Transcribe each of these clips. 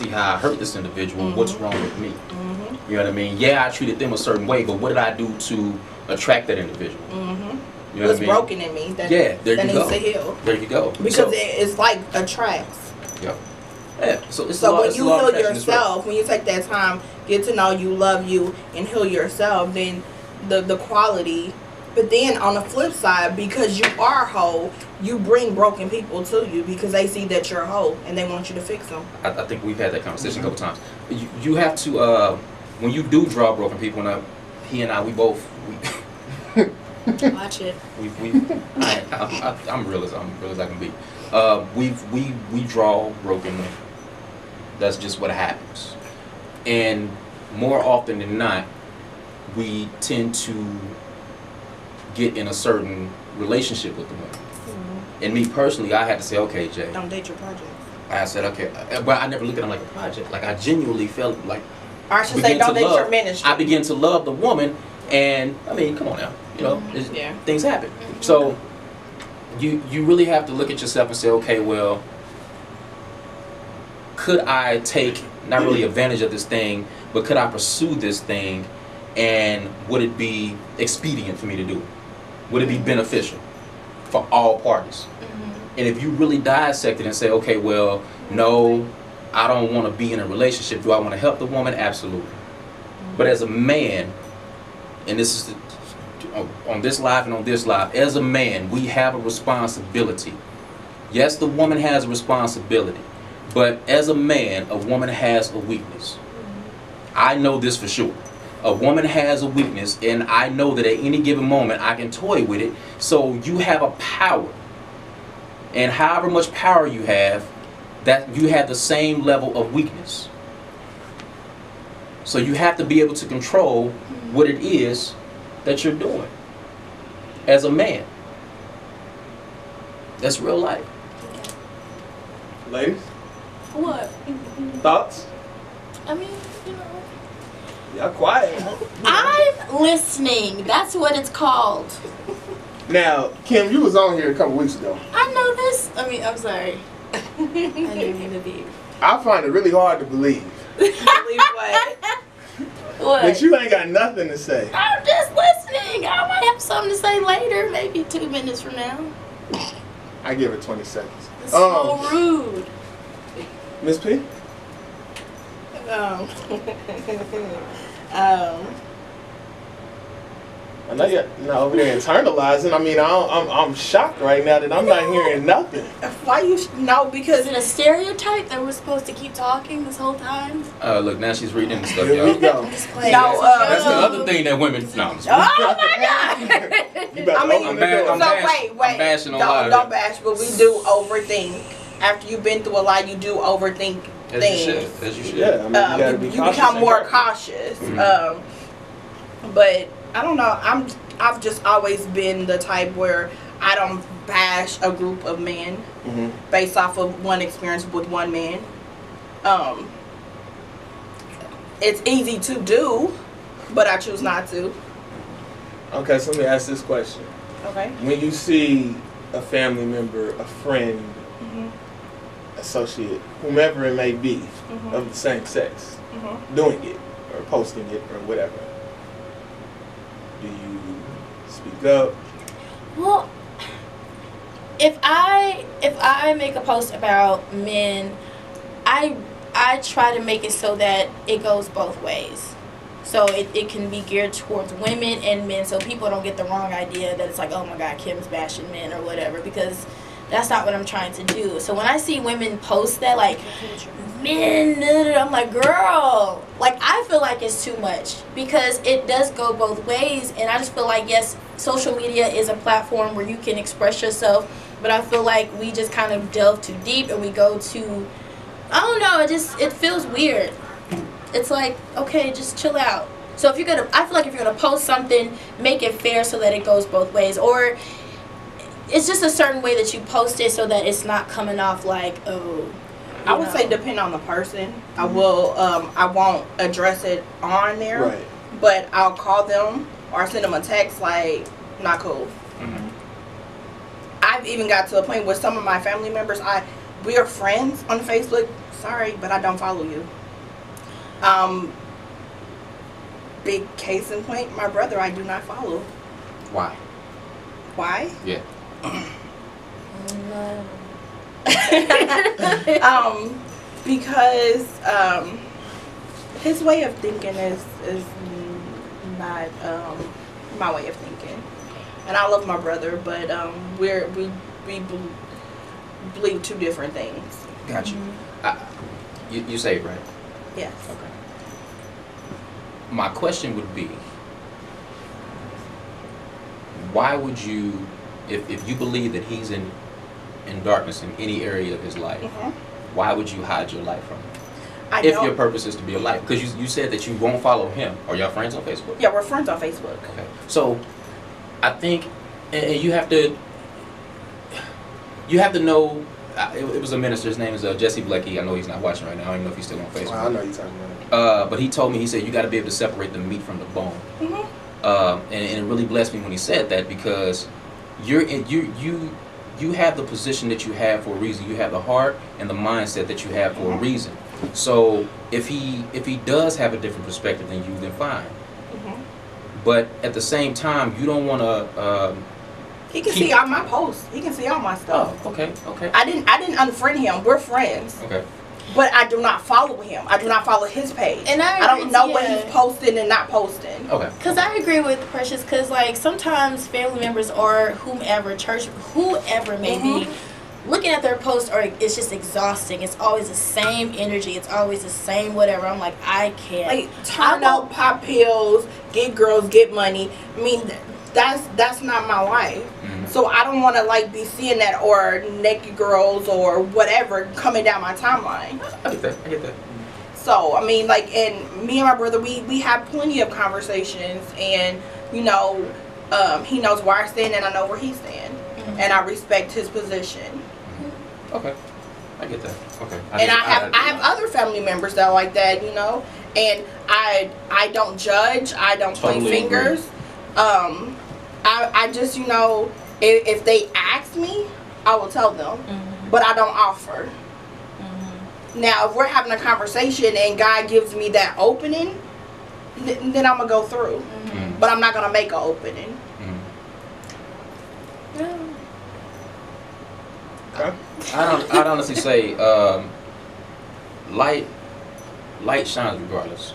see how I hurt this individual. What's wrong with me? You know what I mean? Yeah, I treated them a certain way, but what did I do to attract that individual? You know what's broken in me that, there that you needs go. to heal. There you go. Because it's like attracts. Yeah. Yeah. So it's when you heal yourself, when you take that time, get to know you, love you, and heal yourself, then the quality. But then on the flip side, because you are whole, you bring broken people to you because they see that you're whole and they want you to fix them. I think we've had that conversation a couple times. You have to when you do draw broken people, and he and I, we both. Watch it. I'm real as I can be. We draw broken women. That's just what happens. And more often than not, we tend to get in a certain relationship with the woman. And me personally, I had to say, okay, Jay. Don't date your project. I said, okay, but I never looked at him like a project. Like I genuinely felt like. Or I should say, don't date your ministry. I began to love the woman, and I mean, come on now, you know, things happen. So you really have to look at yourself and say, okay, well, could I take not really advantage of this thing, but could I pursue this thing, and would it be expedient for me to do it? Would it be beneficial for all parties? And if you really dissect it and say, okay, well, no, I don't want to be in a relationship. Do I want to help the woman? Absolutely. But as a man, and this is on this live and on this live, as a man, we have a responsibility. Yes, the woman has a responsibility, but as a man, a woman has a weakness. I know this for sure. A woman has a weakness, and I know that at any given moment I can toy with it. So you have a power. And however much power you have, that you have the same level of weakness. So you have to be able to control what it is that you're doing as a man. That's real life. Ladies? What? Thoughts? I mean, you know. Y'all quiet. I'm listening. That's what it's called. Now, Kim, you was on here a couple weeks ago. I know this. I mean, I'm sorry. I didn't mean to be. I find it really hard to believe. Believe what? What? That you ain't got nothing to say. I'm just listening. I might have something to say later, maybe 2 minutes from now. I give it 20 seconds. It's so rude. Ms.P? I know you're not over there internalizing. I mean, I'm shocked right now that I'm not hearing nothing. Why you know? Because Is it a stereotype that we're supposed to keep talking this whole time? Look, now she's reading the stuff, Here y'all. we go. That's the other thing that women. No, I'm just oh my God! You better I mean, open the door. I'm wait. bashing on a lot of Don't it. bash, but we do overthink. After you've been through a lot, you do overthink things. As you should. Yeah, I mean, you gotta be you cautious become and more careful. cautious. But I don't know. I've just always been the type where I don't bash a group of men based off of one experience with one man. It's easy to do, but I choose not to. Okay, so let me ask this question. Okay. When you see a family member, a friend, associate, whomever it may be, of the same sex, doing it or posting it or whatever, do you speak up? Well, if I make a post about men, I try to make it so that it goes both ways. So it can be geared towards women and men, so people don't get the wrong idea that it's like, oh my God, Kim's bashing men or whatever, because that's not what I'm trying to do. So when I see women post that, like, men, I'm like, girl, like, I feel like it's too much because it does go both ways. And I just feel like, yes, social media is a platform where you can express yourself, but I feel like we just kind of delve too deep and we go to, I don't know, it feels weird. It's like, okay, just chill out. So if you're gonna, I feel like if you're gonna post something, make it fair so that it goes both ways, or it's just a certain way that you post it so that it's not coming off like, oh. I would say depend on the person. I will. I won't address it on there, Right. but I'll call them or send them a text like, not cool. I've even got to a point where some of my family members, we are friends on Facebook. sorry, but I don't follow you. Big case in point, my brother I do not follow. Why? Why? Yeah. Because his way of thinking is not my way of thinking, and I love my brother, but we believe two different things. Got you. Mm-hmm. You saved, right? Yes. Okay. My question would be, why would you, if you believe that he's in darkness in any area of his life, why would you hide your light from him? If your purpose is to be a light, because you said that you won't follow him. Are y'all friends on Facebook? Yeah, we're friends on Facebook. Okay. So, I think, and you have to know. It was a minister. His name is Jesse Blecky. I know he's not watching right now. I don't even know if he's still on Facebook. Well, I know you're talking about it. But he told me, he said, you got to be able to separate the meat from the bone. And it really blessed me when he said that, because you have the position that you have for a reason. You have the heart and the mindset that you have for a reason. So if he does have a different perspective than you, then fine. But at the same time, you don't want to. He can see all my posts. He can see all my stuff. Oh, okay. I didn't unfriend him. We're friends. Okay. But I do not follow him. I do not follow his page. And I don't know what he's posting and not posting. Okay. Because I agree with Precious, because like sometimes family members or whomever, church, whoever may be, looking at their post, or it's just exhausting. It's always the same energy. It's always the same whatever. I'm like, I can't. Like, turn out, pop pills, get girls, get money. I mean, that's not my life. So I don't want to like be seeing that, or naked girls or whatever coming down my timeline. I get that. So I mean, like, and me and my brother, we have plenty of conversations, and you know, he knows where I stand and I know where he stands, and I respect his position. Okay, I get that. Okay. I have other family members that are like that, you know, and I don't judge. I don't point fingers. I just, you know, if they ask me, I will tell them, but I don't offer. Now, if we're having a conversation and God gives me that opening, then I'm gonna go through, but I'm not gonna make an opening. I'd honestly say light shines regardless.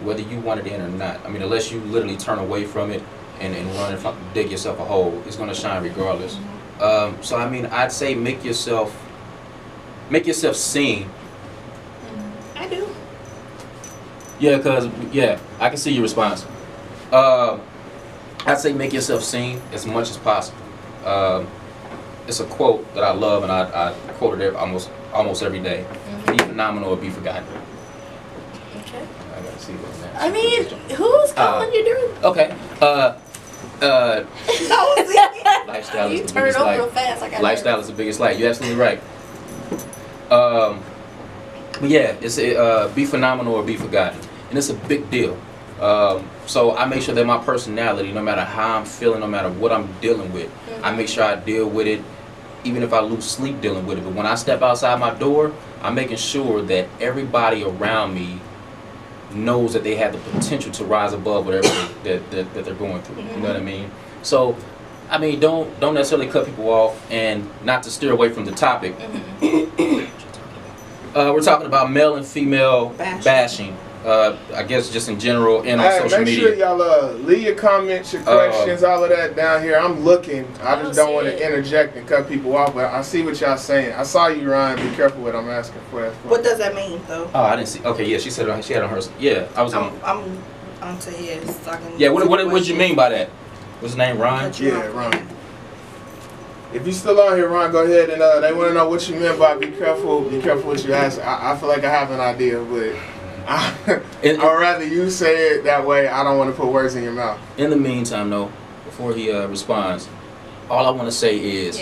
Whether you want it in or not. I mean, unless you literally turn away from it and run and dig yourself a hole, it's gonna shine regardless. So I mean, I'd say make yourself seen. I do. Yeah, I can see your response. I'd say make yourself seen as much as possible. It's a quote that I love, and I quote it almost every day. Be phenomenal or be forgotten. Okay. I gotta see what that. I mean, who's calling you dude? Okay. Lifestyle is You the turn biggest over light. real fast. I got Lifestyle is the biggest light. You're absolutely right. But yeah, it's be phenomenal or be forgotten, and it's a big deal. So I make sure that my personality, no matter how I'm feeling, no matter what I'm dealing with, I make sure I deal with it, even if I lose sleep dealing with it. But when I step outside my door, I'm making sure that everybody around me knows that they have the potential to rise above whatever that they're going through. You know what I mean? So, I mean, don't necessarily cut people off, and not to steer away from the topic. We're talking about male and female bashing. I guess just in general and on social media. Make sure y'all leave your comments, your questions, all of that down here. I'm looking. I just don't want to interject and cut people off, but I see what y'all saying. I saw you, Ryan. Be careful what I'm asking for. What does that mean, though? Oh, I didn't see. Okay, yeah, she said she had on hers. Yeah, I was on. I'm onto his. Yeah, what did you mean by that? What's his name, Ryan? Yeah, Ryan. If you're still on here, Ron, go ahead and they want to know what you meant by be careful what you ask. I feel like I have an idea, but I'd rather you say it that way. I don't want to put words in your mouth. In the meantime, though, before he responds, all I want to say is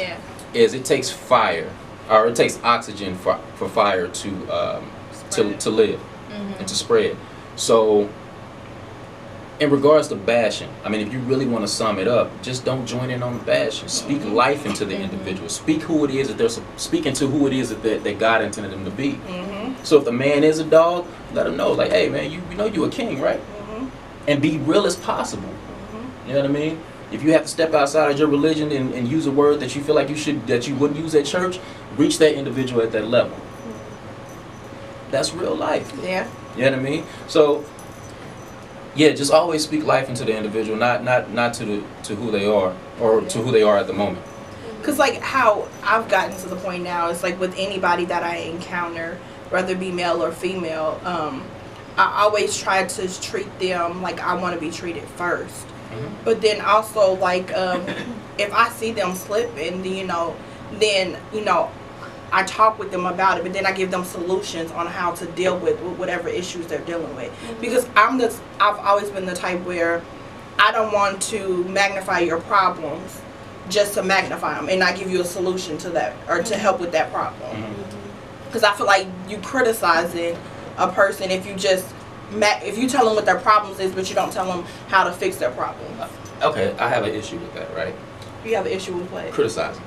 it takes fire, or it takes oxygen for fire to live and to spread. So in regards to bashing, I mean, if you really want to sum it up, just don't join in on the bashing. Speak life into the individual. Speak who it is that they're speaking to, who it is that God intended them to be. Mm-hmm. So if the man is a dog, let him know, like, hey man, you know you a king, right? Mm-hmm. And be real as possible. Mm-hmm. You know what I mean? If you have to step outside of your religion and use a word that you feel like that you wouldn't use at church, reach that individual at that level. That's real life. Yeah. You know what I mean? So yeah, just always speak life into the individual, not to who they are or to who they are at the moment. Cause like how I've gotten to the point now, it's like with anybody that I encounter, whether it be male or female, I always try to treat them like I want to be treated first. Mm-hmm. But then also like if I see them slipping, then I talk with them about it, but then I give them solutions on how to deal with whatever issues they're dealing with. Because I've always been the type where I don't want to magnify your problems just to magnify them and not give you a solution to that or to help with that problem. Because I feel like you criticizing a person if you tell them what their problems is, but you don't tell them how to fix their problems. Okay, I have an issue with that, right? You have an issue with what? Criticizing.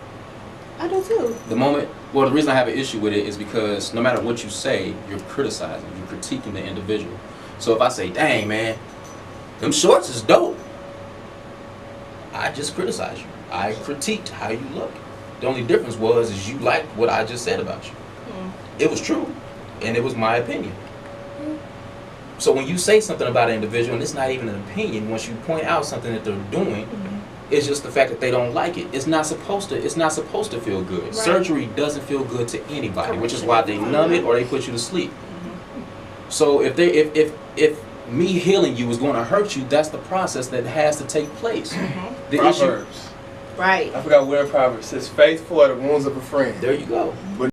I do too. The reason I have an issue with it is because no matter what you say, you're criticizing, you're critiquing the individual. So if I say, dang man, them shorts is dope, I just criticize you. I critiqued how you look. The only difference is you liked what I just said about you. It was true, and it was my opinion. So when you say something about an individual, and it's not even an opinion, once you point out something that they're doing, it's just the fact that they don't like it. It's not supposed to feel good. Right. Surgery doesn't feel good to anybody, which is why they numb it or they put you to sleep. So if me healing you is going to hurt you, that's the process that has to take place. The Proverbs. issue, Right. I forgot where Proverbs says, faithful are the wounds of a friend. there you go. But